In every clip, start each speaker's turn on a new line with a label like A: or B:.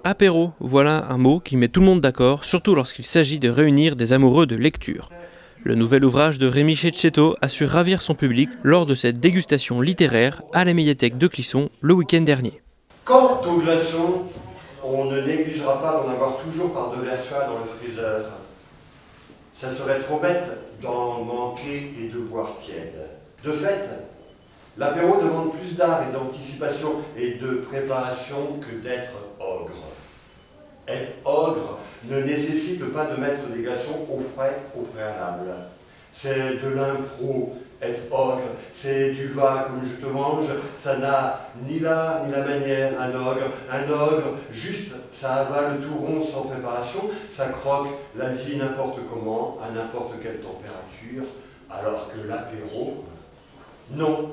A: Apéro, voilà un mot qui met tout le monde d'accord, surtout lorsqu'il s'agit de réunir des amoureux de lecture. Le nouvel ouvrage de Rémi Cecchetto a su ravir son public lors de cette dégustation littéraire à la médiathèque de Clisson le week-end dernier.
B: Quant aux glaçons, on ne négligera pas d'en avoir toujours par devers soi dans le freezer. Ça serait trop bête d'en manquer et de boire tiède. De fait, l'apéro demande plus d'art et d'anticipation et de préparation que d'être ogre. Être ogre ne nécessite pas de mettre des glaçons au frais au préalable. C'est de l'impro, être ogre, c'est du va comme je te mange, ça n'a ni l'art ni la manière, un ogre, juste, ça avale tout rond sans préparation, ça croque la vie n'importe comment, à n'importe quelle température, alors que l'apéro, non.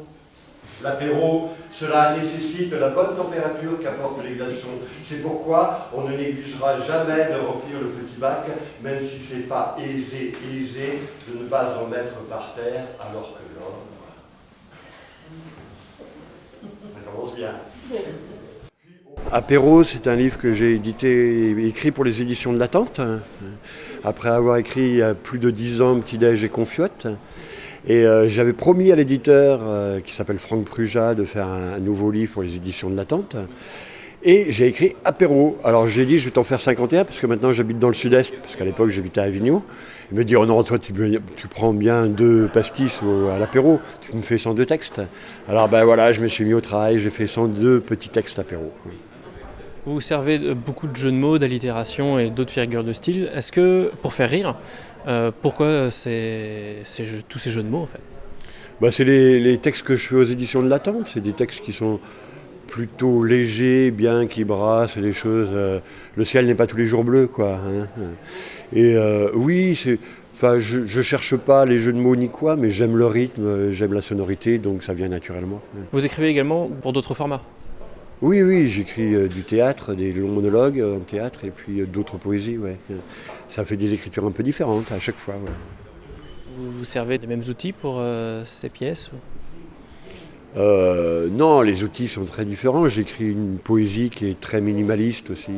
B: L'apéro, cela nécessite la bonne température qu'apportent les glaçons. C'est pourquoi on ne négligera jamais de remplir le petit bac, même si ce n'est pas aisé de ne pas en mettre par terre, alors que l'homme... Ça commence bien. Apéro, c'est un livre que j'ai écrit pour les éditions de l'Attente, après avoir écrit il y a plus de 10 ans Petit-déj et Confiote. Et j'avais promis à l'éditeur, qui s'appelle Franck Prujat, de faire un nouveau livre pour les éditions de l'Attente. Et j'ai écrit Apéro. Alors j'ai dit, je vais t'en faire 51, parce que maintenant j'habite dans le sud-est, parce qu'à l'époque j'habitais à Avignon. Il me dit, oh non, toi tu prends bien 2 pastis à l'apéro, tu me fais 102 textes. Alors ben voilà, je me suis mis au travail, j'ai fait 102 petits textes apéro.
A: Vous servez beaucoup de jeux de mots, d'allitération et d'autres figures de style. Est-ce que, pour faire rire, pourquoi tous ces jeux de mots en fait?
B: C'est les textes que je fais aux éditions de l'Attente, c'est des textes qui sont plutôt légers, bien qui brassent les choses. Le ciel n'est pas tous les jours bleu, quoi. Hein. Et oui, je cherche pas les jeux de mots ni quoi, mais j'aime le rythme, j'aime la sonorité, donc ça vient naturellement.
A: Vous écrivez également pour d'autres formats?
B: Oui, j'écris du théâtre, des longs monologues en théâtre, et puis d'autres poésies, ouais. Ça fait des écritures un peu différentes à chaque fois, ouais.
A: Vous servez des mêmes outils pour ces pièces?
B: Non, les outils sont très différents. J'écris une poésie qui est très minimaliste aussi,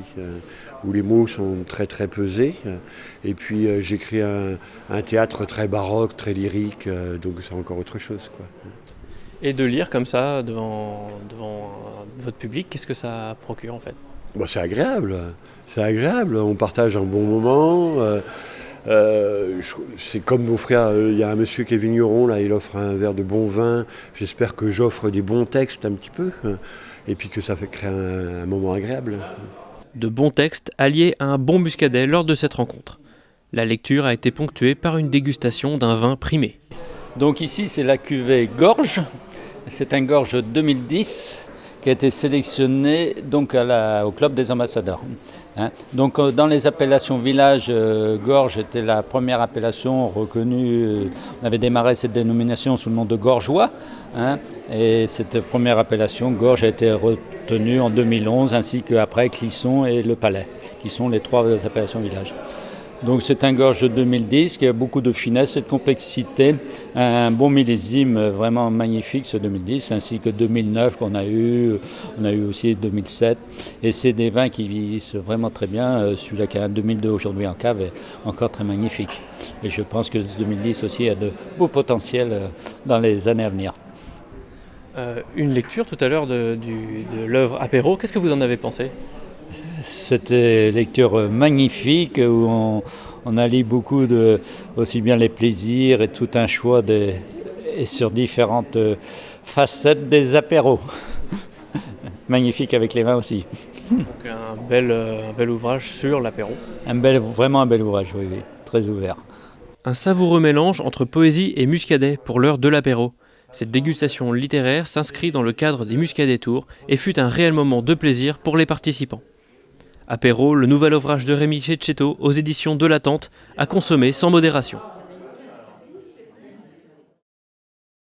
B: où les mots sont très très pesés. Et puis j'écris un théâtre très baroque, très lyrique, donc c'est encore autre chose, quoi.
A: Et de lire comme ça devant votre public, qu'est-ce que ça procure en fait?
B: C'est agréable, on partage un bon moment. C'est comme mon frère, il y a un monsieur qui est vigneron, là, il offre un verre de bon vin. J'espère que j'offre des bons textes un petit peu, et puis que ça fait créer un moment agréable.
A: De bons textes alliés à un bon muscadet lors de cette rencontre. La lecture a été ponctuée par une dégustation d'un vin primé.
C: Donc ici c'est la cuvée Gorge, c'est un Gorge 2010 qui a été sélectionné donc au Club des Ambassadeurs. Donc dans les appellations village, Gorge était la première appellation reconnue. On avait démarré cette dénomination sous le nom de Gorgeois. Et cette première appellation, Gorge, a été retenue en 2011, ainsi qu'après Clisson et Le Palais, qui sont les 3 appellations village. Donc c'est un Gorge de 2010 qui a beaucoup de finesse et de complexité, un bon millésime vraiment magnifique ce 2010, ainsi que 2009 qu'on a eu, on a eu aussi 2007. Et c'est des vins qui vieillissent vraiment très bien, celui-là qui a un 2002 aujourd'hui en cave est encore très magnifique. Et je pense que ce 2010 aussi a de beaux potentiels dans les années à venir.
A: Une lecture tout à l'heure de l'œuvre Apéro, qu'est-ce que vous en avez pensé?
C: C'était une lecture magnifique où on allie beaucoup aussi bien les plaisirs et tout un choix et sur différentes facettes des apéros. Magnifique avec les vins aussi.
A: Donc un bel ouvrage sur l'apéro.
C: Vraiment un bel ouvrage, oui, très ouvert.
A: Un savoureux mélange entre poésie et muscadet pour l'heure de l'apéro. Cette dégustation littéraire s'inscrit dans le cadre des Muscadet Tours et fut un réel moment de plaisir pour les participants. Apéro, le nouvel ouvrage de Rémi Cecchetto aux éditions de l'Attente, à consommer sans modération.